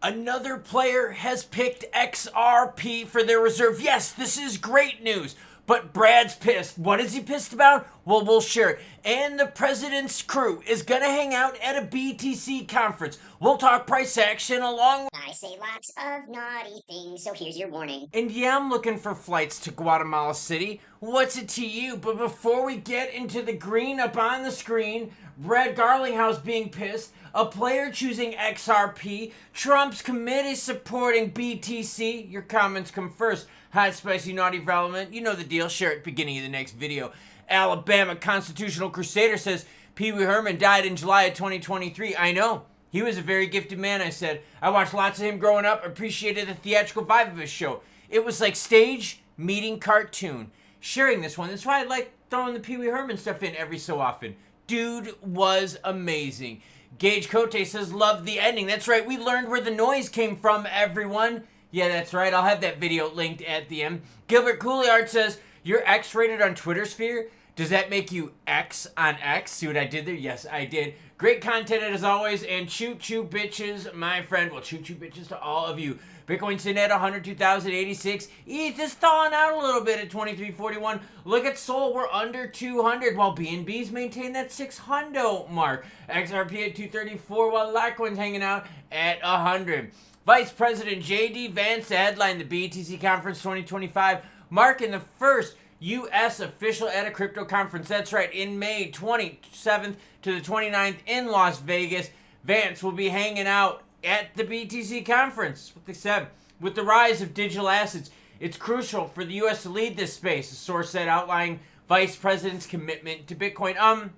Another player has picked XRP for their reserve. Yes, this is great news. But Brad's pissed. What is he pissed about? Well, we'll share it. And the president's crew is going to hang out at a BTC conference. We'll talk price action along. I say lots of naughty things, so here's your warning. And yeah, I'm looking for flights to Guatemala City. What's it to you? But before we get into the green up on the screen, Brad Garlinghouse being pissed, a player choosing XRP, Trump's committee supporting BTC. Your comments come first. Hot, spicy, naughty development. You know the deal. Share at the beginning of the next video. Alabama Constitutional Crusader says Pee Wee Herman died in July of 2023. I know. He was a very gifted man, I said. I watched lots of him growing up, appreciated the theatrical vibe of his show. It was like stage meeting cartoon. Sharing this one. That's why I like throwing the Pee Wee Herman stuff in every so often. Dude was amazing. Gage Cote says, love the ending. That's right, we learned where the noise came from, everyone. Yeah, that's right. I'll have that video linked at the end. Gilbert Couliard says, you're X-rated on Twitter Sphere? Does that make you X on X? See what I did there? Yes, I did. Great content as always, and choo-choo bitches, my friend. Well, choo-choo bitches to all of you. Bitcoin sitting at 102,086. ETH is thawing out a little bit at 2341. Look at Sol, we're under 200, while BNBs maintain that 600 mark. XRP at 234, while Litecoin's hanging out at 100. Vice President J.D. Vance headlined the BTC Conference 2025, marking the first U.S. official at a crypto conference. That's right, in May 27th to the 29th in Las Vegas. Vance will be hanging out at the BTC conference. That's what they said. With the rise of digital assets, it's crucial for the U.S. to lead this space, a source said, outlining Vice President's commitment to Bitcoin.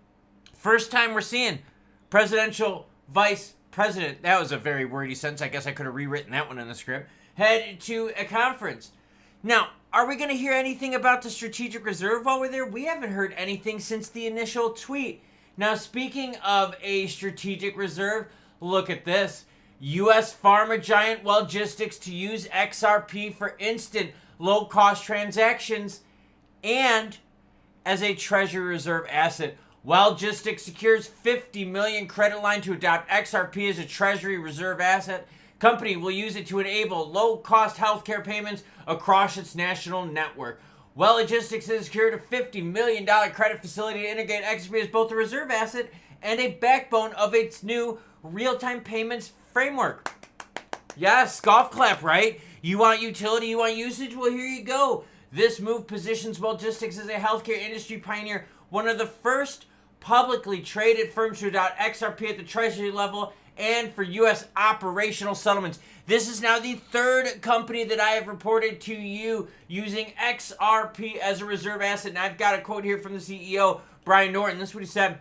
First time we're seeing presidential vice president. That was a very wordy sentence. I guess I could have rewritten that one in the script. Head to a conference. Now, are we going to hear anything about the strategic reserve while we're there? We haven't heard anything since the initial tweet. Now, speaking of a strategic reserve, look at this. U.S. pharma giant Wellgistics to use XRP for instant low-cost transactions and as a treasury reserve asset. Wellgistics secures $50 million credit line to adopt XRP as a treasury reserve asset. Company will use it to enable low-cost healthcare payments across its national network. Wellgistics has secured a $50 million credit facility to integrate XRP as both a reserve asset and a backbone of its new real-time payments framework. Yes, golf clap, right? You want utility, you want usage? Well, here you go. This move positions Wellgistics as a healthcare industry pioneer, one of the first publicly traded firms to adopt XRP at the treasury level and for U.S. operational settlements. This is now the third company that I have reported to you using XRP as a reserve asset. And I've got a quote here from the CEO, Brian Norton. This is what he said.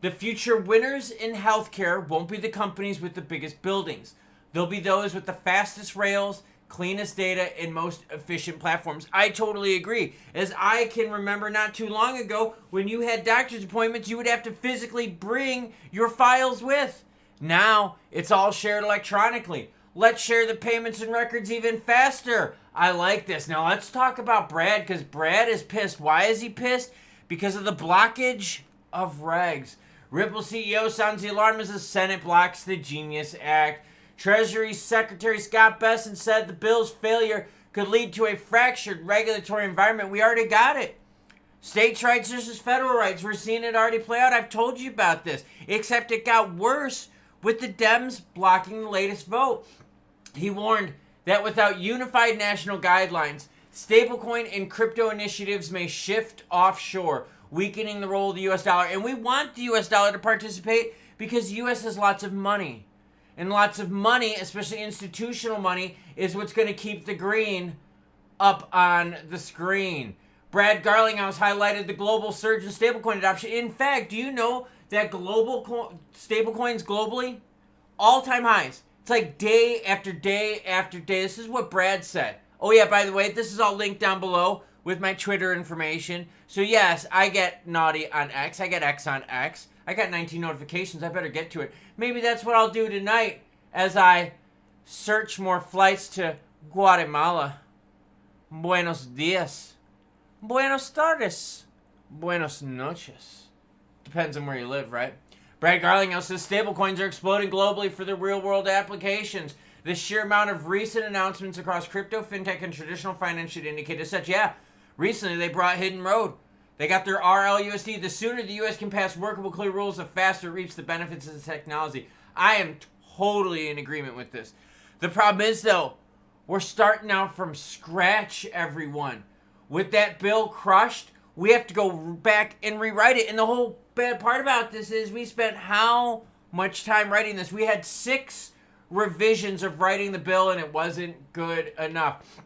The future winners in healthcare won't be the companies with the biggest buildings. They'll be those with the fastest rails, cleanest data, and most efficient platforms. I totally agree. As I can remember not too long ago, when you had doctor's appointments, you would have to physically bring your files with. Now, it's all shared electronically. Let's share the payments and records even faster. I like this. Now, let's talk about Brad, because Brad is pissed. Why is he pissed? Because of the blockage of regs. Ripple CEO sounds the alarm as the Senate blocks the Genius Act. Treasury Secretary Scott Bessent said the bill's failure could lead to a fractured regulatory environment. We already got it. States' rights versus federal rights. We're seeing it already play out. I've told you about this. Except it got worse with the Dems blocking the latest vote. He warned that without unified national guidelines, stablecoin and crypto initiatives may shift offshore, weakening the role of the U.S. dollar. And we want the U.S. dollar to participate because the U.S. has lots of money. And lots of money, especially institutional money, is what's going to keep the green up on the screen. Brad Garlinghouse highlighted the global surge in stablecoin adoption. In fact, do you know that global stablecoins globally, all-time highs? It's like day after day after day. This is what Brad said. Oh yeah, by the way, this is all linked down below with my Twitter information. So yes, I get naughty on X. I get X on X. I got 19 notifications. I better get to it. Maybe that's what I'll do tonight as I search more flights to Guatemala. Buenos dias. Buenos tardes. Buenos noches. Depends on where you live, right? Brad Garlinghouse says stablecoins are exploding globally for their real-world applications. The sheer amount of recent announcements across crypto, fintech, and traditional finance should indicate as such. Yeah, recently they brought Hidden Road. They got their RLUSD. The sooner the U.S. can pass workable, clear rules, the faster it reaps the benefits of the technology. I am totally in agreement with this. The problem is, though, we're starting out from scratch, everyone. With that bill crushed, we have to go back and rewrite it. And the whole bad part about this is we spent how much time writing this? We had 6 revisions of writing the bill, and it wasn't good enough.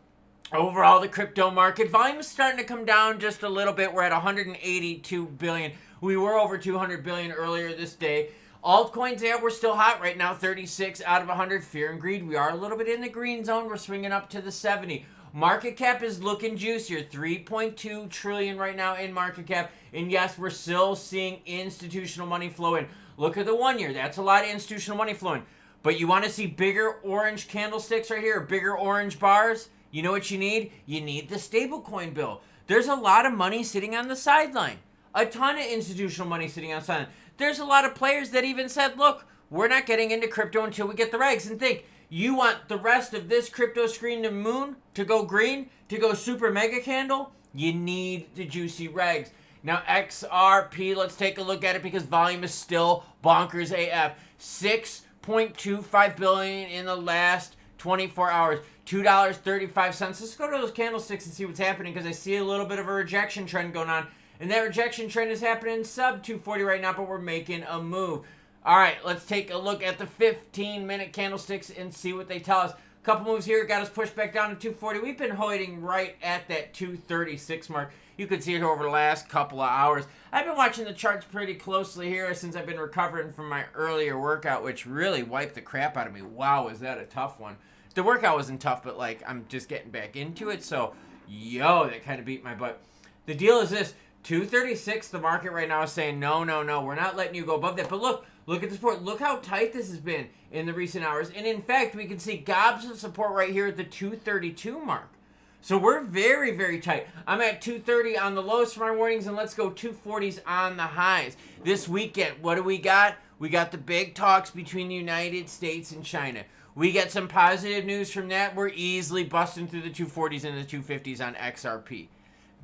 Overall, the crypto market volume is starting to come down just a little bit. We're at 182 billion. We were over 200 billion earlier this day. Altcoins, yeah, we're still hot right now. 36 out of 100. Fear and greed. We are a little bit in the green zone. We're swinging up to the 70. Market cap is looking juicier. 3.2 trillion right now in market cap. And yes, we're still seeing institutional money flow in. Look at the 1 year. That's a lot of institutional money flowing. But you want to see bigger orange candlesticks right here, bigger orange bars? You know what you need? You need the stablecoin bill. There's a lot of money sitting on the sideline. A ton of institutional money sitting on the sideline. There's a lot of players that even said, look, we're not getting into crypto until we get the regs. And think, you want the rest of this crypto screen to moon, to go green, to go super mega candle? You need the juicy regs. Now, XRP, let's take a look at it because volume is still bonkers AF. 6.25 billion in the last 24 hours. $2.35. Let's go to those candlesticks and see what's happening because I see a little bit of a rejection trend going on. And that rejection trend is happening sub 240 right now, but we're making a move. All right, let's take a look at the 15-minute candlesticks and see what they tell us. A couple moves here got us pushed back down to 240. We've been holding right at that 236 mark. You could see it over the last couple of hours. I've been watching the charts pretty closely here since I've been recovering from my earlier workout, which really wiped the crap out of me. Wow, is that a tough one. The workout wasn't tough, but like I'm just getting back into it. So, that kind of beat my butt. The deal is this. 236, the market right now is saying, no, we're not letting you go above that. But look at the support. Look how tight this has been in the recent hours. And in fact, we can see gobs of support right here at the 232 mark. So we're very, very tight. I'm at 230 on the lows for my warnings, and let's go 240s on the highs. This weekend, what do we got? We got the big talks between the United States and China. We get some positive news from that. We're easily busting through the 240s and the 250s on XRP.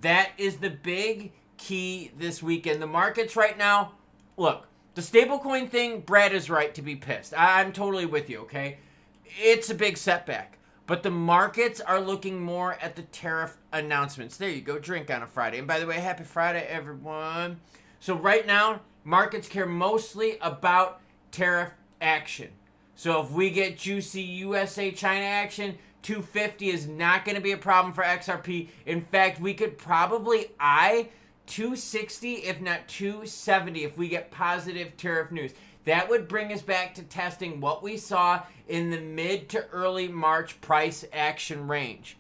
That is the big key this weekend. The markets right now, look, the stablecoin thing, Brad is right to be pissed. I'm totally with you, okay? It's a big setback. But the markets are looking more at the tariff announcements. There you go, drink on a Friday. And by the way, happy Friday, everyone. So right now, markets care mostly about tariff action. So if we get juicy USA-China action, 250 is not going to be a problem for XRP. In fact, we could probably eye 260, if not 270, if we get positive tariff news. That would bring us back to testing what we saw in the mid to early March price action range.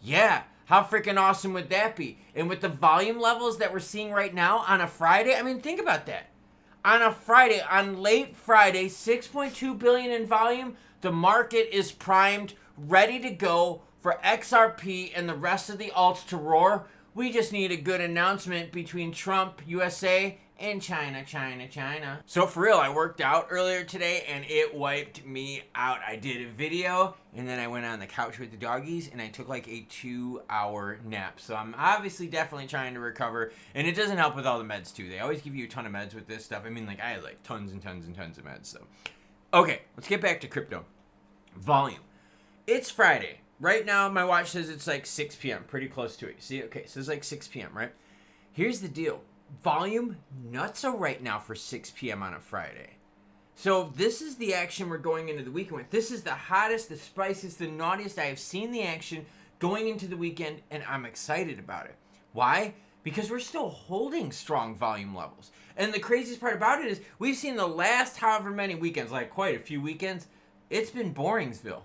Yeah, how freaking awesome would that be? And with the volume levels that we're seeing right now on a Friday, I mean, think about that. On a Friday, on late Friday, 6.2 billion in volume, the market is primed, ready to go for XRP and the rest of the alts to roar. We just need a good announcement between Trump, USA, and China. So for real, I worked out earlier today and it wiped me out. I did a video and then I went on the couch with the doggies and I took like a 2-hour nap. So I'm obviously definitely trying to recover, and it doesn't help with all the meds too. They always give you a ton of meds with this stuff. I mean, like I had like tons and tons of meds. So, okay, let's get back to crypto. Volume. It's Friday. Right now, my watch says it's like 6 p.m. Pretty close to it. See? Okay, so it's like 6 p.m., right? Here's the deal. Volume nutso right now for 6 p.m. on a Friday. So this is the action we're going into the weekend with. This is the hottest, the spiciest, the naughtiest I have seen the action going into the weekend, and I'm excited about it. Why? Because we're still holding strong volume levels. And the craziest part about it is we've seen the last however many weekends, like quite a few weekends, it's been Boringsville.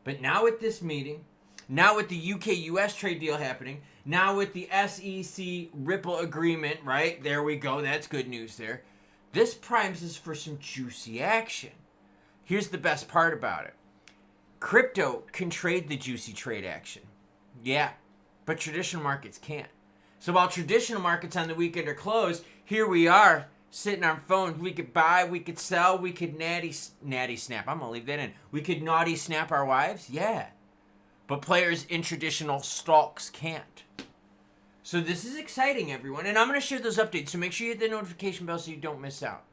But now with this meeting, now with the UK-US trade deal happening, now with the SEC Ripple agreement, right? There we go. That's good news there. This primes us for some juicy action. Here's the best part about it. Crypto can trade the juicy trade action. Yeah, but traditional markets can't. So while traditional markets on the weekend are closed, here we are sitting on phones. We could buy, we could sell, we could natty snap. I'm gonna leave that in. We could naughty snap our wives, yeah. But players in traditional stocks can't. So this is exciting, everyone. And I'm gonna share those updates, so make sure you hit the notification bell so you don't miss out.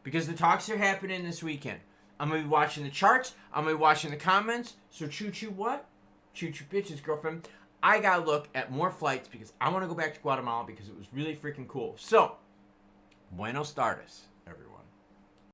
Because the talks are happening this weekend. I'm gonna be watching the charts, I'm gonna be watching the comments. So choo-choo what? Choo-choo bitches, girlfriend. I gotta look at more flights because I wanna go back to Guatemala because it was really freaking cool. So, Buenos tardes, everyone.